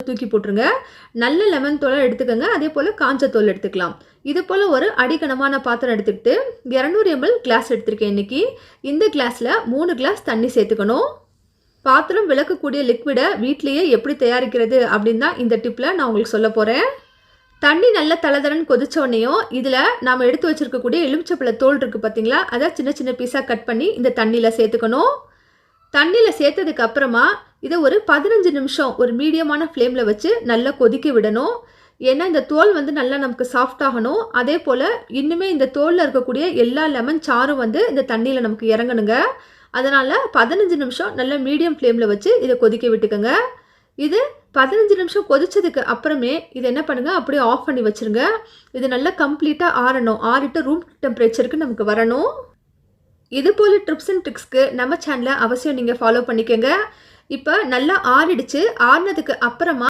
தூக்கி போட்டுருங்க. நல்ல லெமன் தோலை எடுத்துக்கோங்க. அதே போல் காஞ்ச தோல் எடுத்துக்கலாம். இது போல் ஒரு அடிகனமான பாத்திரம் எடுத்துக்கிட்டு 200 ml கிளாஸ் எடுத்திருக்கேன் இன்றைக்கி. இந்த கிளாஸில் 3 கிளாஸ் தண்ணி சேர்த்துக்கணும். பாத்திரம் விளக்கக்கூடிய லிக்விடை வீட்டிலையே எப்படி தயாரிக்கிறது அப்படின்னு தான் இந்த டிப்பில் நான் உங்களுக்கு சொல்ல போகிறேன். தண்ணி நல்ல தளதளன்னு கொதிச்சோடனையும் இதில் நாம் எடுத்து வச்சுருக்கக்கூடிய எலுமிச்சப்பழ தோல் இருக்குது பார்த்தீங்களா, அதை சின்ன சின்ன பீஸாக கட் பண்ணி இந்த தண்ணியில் சேர்த்துக்கணும். தண்ணியில் சேர்த்ததுக்கு அப்புறமா இதை ஒரு 15 நிமிஷம் ஒரு மீடியமான ஃப்ளேமில் வச்சு நல்லா கொதிக்க விடணும். ஏன்னா இந்த தோல் நல்லா நமக்கு சாஃப்ட் ஆகணும். அதே போல் இன்னுமே இந்த தோலில் இருக்கக்கூடிய எல்லா லெமன் சாரும் இந்த தண்ணியில் நமக்கு இறங்கணுங்க. அதனால் 15 நிமிஷம் நல்ல மீடியம் ஃப்ளேமில் வச்சு இதை கொதிக்க விட்டுக்கோங்க. இது 15 நிமிஷம் கொதிச்சதுக்கு அப்புறமே இது என்ன பண்ணுங்கள், அப்படியே ஆஃப் பண்ணி வச்சுருங்க. இது நல்லா கம்ப்ளீட்டாக ஆறணும். ஆறிட்டு ரூம் டெம்பரேச்சருக்கு நமக்கு வரணும். இது போல் ட்ரிப்ஸ் அண்ட் ட்ரிக்ஸ்க்கு நம்ம சேனலை அவசியம் நீங்கள் ஃபாலோ பண்ணிக்கோங்க. இப்போ நல்லா ஆறிடுச்சு. ஆறினதுக்கு அப்புறமா